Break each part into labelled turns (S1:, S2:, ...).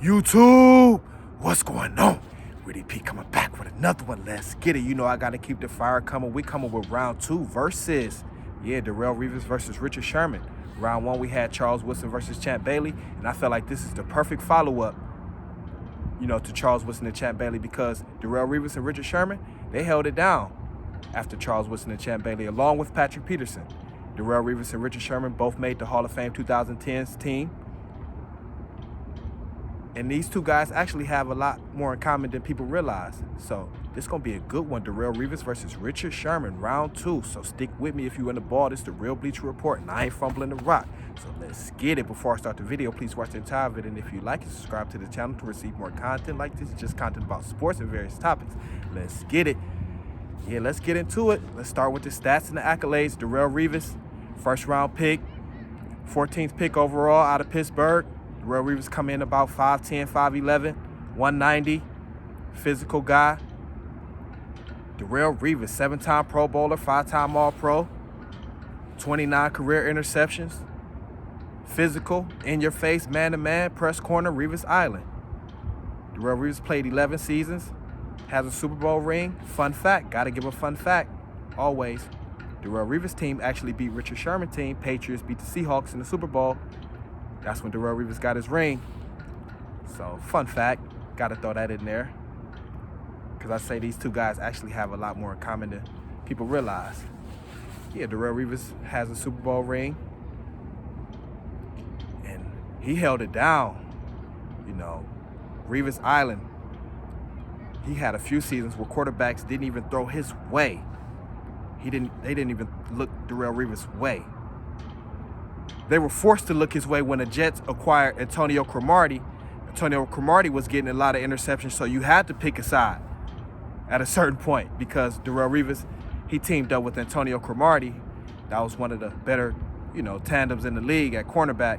S1: YouTube, what's going on? Really P coming back with another one. Let's get it. You know I gotta keep the fire coming. We coming with round 2 versus, Darrelle Revis versus Richard Sherman. Round 1 we had Charles Woodson versus Champ Bailey, and I felt like this is the perfect follow-up, to Charles Woodson and Champ Bailey, because Darrelle Revis and Richard Sherman, they held it down after Charles Woodson and Champ Bailey, along with Patrick Peterson. Darrelle Revis and Richard Sherman both made the Hall of Fame 2010s team. And these two guys actually have a lot more in common than people realize. So this is going to be a good one. Darrelle Revis versus Richard Sherman, round 2. So stick with me if you in the ball. This is the Real Bleacher Report, and I ain't fumbling the rock. So let's get it. Before I start the video, please watch the entire video. And if you like it, subscribe to the channel to receive more content like this. Just content about sports and various topics. Let's get it. Yeah, let's get into it. Let's start with the stats and the accolades. Darrelle Revis, first round pick, 14th pick overall out of Pittsburgh. Darrelle Revis come in about 5'10", 5'11", 190, physical guy. Darrelle Revis, 7-time Pro Bowler, 5-time All-Pro, 29 career interceptions, physical, in your face, man-to-man, press corner, Revis Island. Darrelle Revis played 11 seasons, has a Super Bowl ring. Fun fact, gotta give a fun fact, always. Darrelle Revis' team actually beat Richard Sherman's team. Patriots beat the Seahawks in the Super Bowl. That's when Darrelle Revis got his ring. So, fun fact, gotta throw that in there. Because I say these two guys actually have a lot more in common than people realize. Yeah, Darrelle Revis has a Super Bowl ring. And he held it down. Revis Island, he had a few seasons where quarterbacks didn't even throw his way. They didn't even look Darrelle Revis' way. They were forced to look his way when the Jets acquired Antonio Cromartie. Antonio Cromartie was getting a lot of interceptions, so you had to pick a side at a certain point, because Darrelle Revis, he teamed up with Antonio Cromartie. That was one of the better, tandems in the league at cornerback.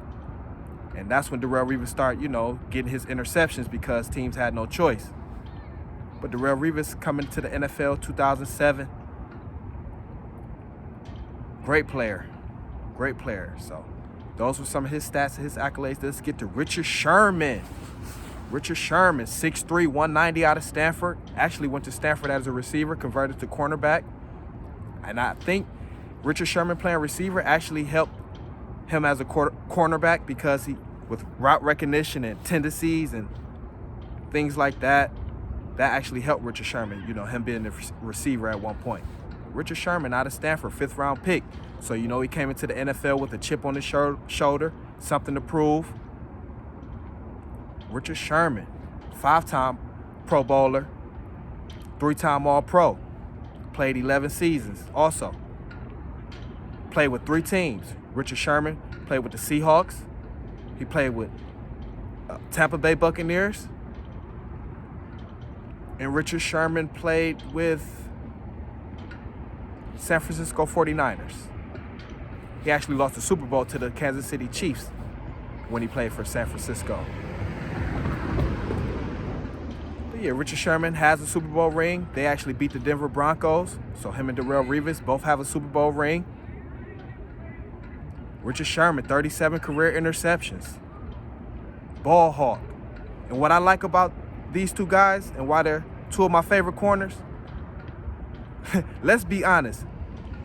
S1: And that's when Darrelle Revis started, getting his interceptions because teams had no choice. But Darrelle Revis coming to the NFL 2007, great player. So those were some of his stats and his accolades. Let's get to Richard Sherman. Richard Sherman, 6'3", 190 out of Stanford. Actually went to Stanford as a receiver, converted to cornerback. And I think Richard Sherman playing receiver actually helped him as a cornerback, because he, with route recognition and tendencies and things like that, that actually helped Richard Sherman, him being a receiver at one point. Richard Sherman out of Stanford, 5th round pick. So, he came into the NFL with a chip on his shoulder, something to prove. Richard Sherman, 5-time Pro Bowler, 3-time All-Pro, played 11 seasons also. Played with 3 teams. Richard Sherman played with the Seahawks. He played with Tampa Bay Buccaneers. And Richard Sherman played with San Francisco 49ers. He actually lost the Super Bowl to the Kansas City Chiefs when he played for San Francisco. But yeah, Richard Sherman has a Super Bowl ring. They actually beat the Denver Broncos. So him and Darrelle Revis both have a Super Bowl ring. Richard Sherman, 37 career interceptions. Ball hawk. And what I like about these two guys and why they're two of my favorite corners, let's be honest,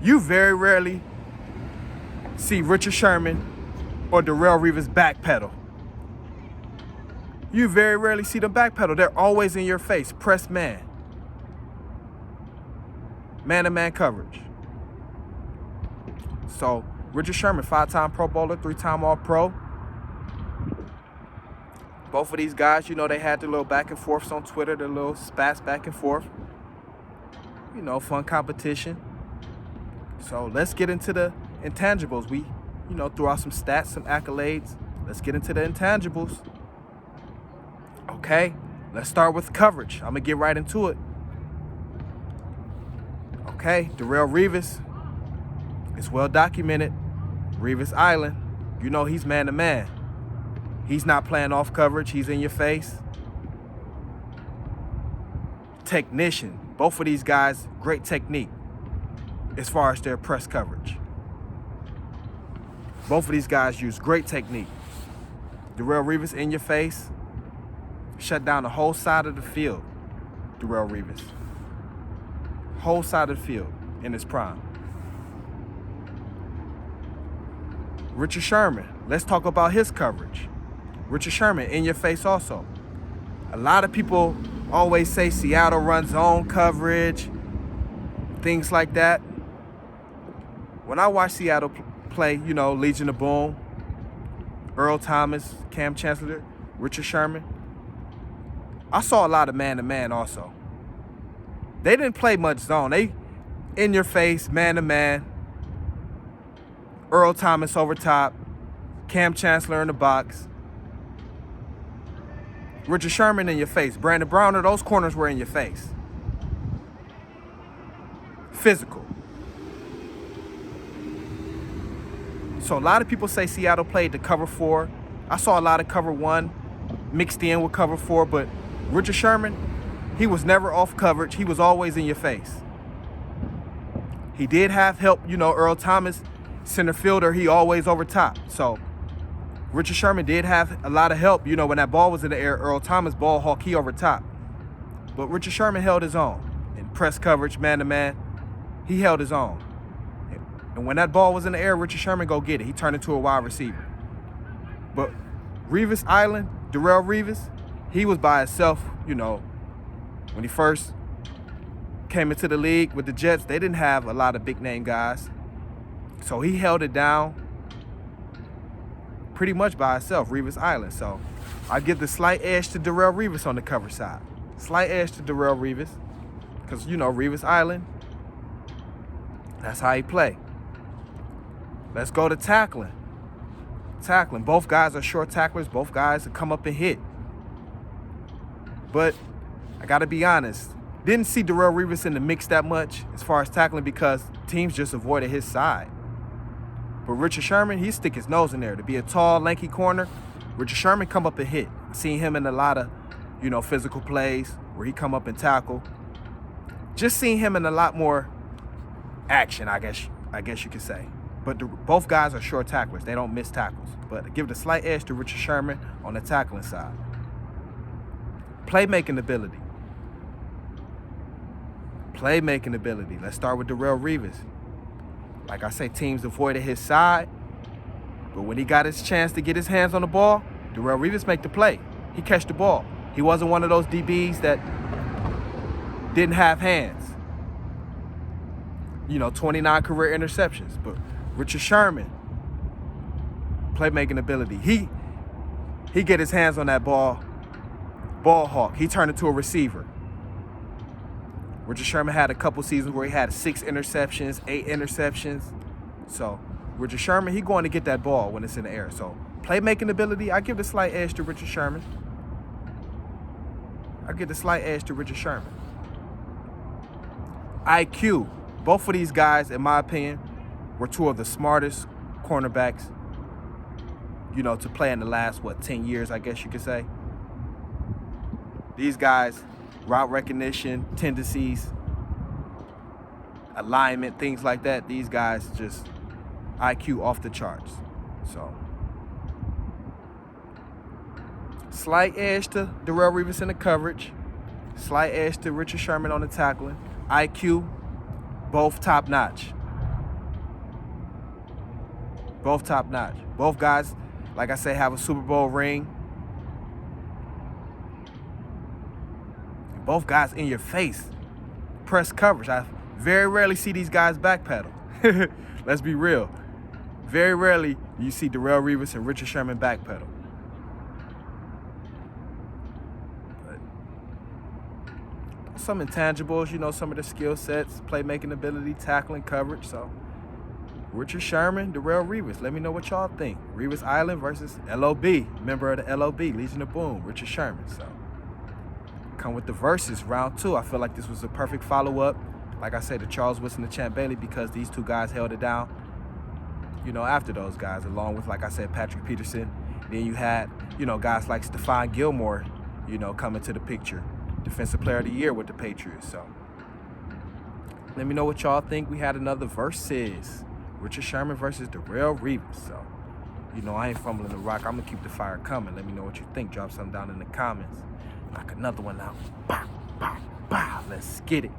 S1: you very rarely see Richard Sherman or Darrelle Revis backpedal. You very rarely see them backpedal. They're always in your face. Press man. Man-to-man coverage. So, Richard Sherman, 5-time Pro Bowler, 3-time All-Pro. Both of these guys, they had their little back and forths on Twitter, their little spats back and forth. Fun competition. So let's get into the intangibles. We, threw out some stats, some accolades. Let's get into the intangibles. Okay, let's start with coverage. I'm going to get right into it. Okay, Darrelle Revis. It's well documented. Revis Island. He's man-to-man. He's not playing off coverage. He's in your face. Technician. Both of these guys, great technique as far as their press coverage. Both of these guys use great technique. Darrelle Revis in your face. Shut down the whole side of the field, Darrelle Revis. Whole side of the field in his prime. Richard Sherman, let's talk about his coverage. Richard Sherman, in your face also. A lot of people always say Seattle runs zone coverage, things like that. When I watch Seattle play, Legion of Boom, Earl Thomas, Cam Chancellor, Richard Sherman, I saw a lot of man-to-man also. They didn't play much zone. They in your face, man-to-man. Earl Thomas over top, Cam Chancellor in the box. Richard Sherman in your face. Brandon Browner, those corners were in your face. Physical. So a lot of people say Seattle played the cover 4. I saw a lot of cover 1 mixed in with cover 4, but Richard Sherman, he was never off coverage. He was always in your face. He did have help, Earl Thomas, center fielder, he always over top. So Richard Sherman did have a lot of help. When that ball was in the air, Earl Thomas, ball hawk, he over top. But Richard Sherman held his own. In press coverage, man-to-man, he held his own. And when that ball was in the air, Richard Sherman go get it. He turned into a wide receiver. But Revis Island, Darrelle Revis, he was by himself, when he first came into the league with the Jets, they didn't have a lot of big-name guys. So he held it down pretty much by himself, Revis Island. So I give the slight edge to Darrelle Revis on the cover side. Slight edge to Darrelle Revis because, Revis Island, that's how he play. Let's go to tackling. Tackling. Both guys are short tacklers. Both guys come up and hit. But I got to be honest, didn't see Darrelle Revis in the mix that much as far as tackling because teams just avoided his side. But Richard Sherman, he stick his nose in there. To be a tall, lanky corner, Richard Sherman come up and hit. Seen him in a lot of, physical plays where he come up and tackle. Just seen him in a lot more action, I guess you could say. But both guys are short tacklers. They don't miss tackles. But I give it a slight edge to Richard Sherman on the tackling side. Playmaking ability. Playmaking ability. Let's start with Darrelle Revis. Like I say, teams avoided his side. But when he got his chance to get his hands on the ball, Darrelle Revis make the play. He catch the ball. He wasn't one of those DBs that didn't have hands. 29 career interceptions. But Richard Sherman, playmaking ability. He get his hands on that ball hawk. He turned into a receiver. Richard Sherman had a couple seasons where he had 6 interceptions, 8 interceptions. So Richard Sherman, he going to get that ball when it's in the air. So playmaking ability, I give the slight edge to Richard Sherman. IQ. Both of these guys, in my opinion, were 2 of the smartest cornerbacks, to play in the last, 10 years, I guess you could say. These guys, route recognition, tendencies, alignment, things like that, these guys just IQ off the charts. So, slight edge to Darrelle Revis in the coverage. Slight edge to Richard Sherman on the tackling. IQ, both top-notch. Both top-notch. Both guys, like I say, have a Super Bowl ring. Both guys in your face. Press coverage. I very rarely see these guys backpedal. Let's be real. Very rarely you see Darrelle Revis and Richard Sherman backpedal. But some intangibles, some of the skill sets, playmaking ability, tackling, coverage. So Richard Sherman, Darrelle Revis. Let me know what y'all think. Revis Island versus LOB, member of the LOB, Legion of Boom, Richard Sherman. So come with the verses, round 2. I feel like this was a perfect follow-up, like I said, to Charles Woodson and Champ Bailey, because these 2 guys held it down, after those guys, along with, like I said, Patrick Peterson. Then you had, guys like Stephon Gilmore, coming to the picture. Defensive Player of the Year with the Patriots. So let me know what y'all think. We had another versus. Richard Sherman versus Darrelle Revis. So, I ain't fumbling the rock. I'm going to keep the fire coming. Let me know what you think. Drop something down in the comments. Knock another one out. Bow, bow, bow. Let's get it.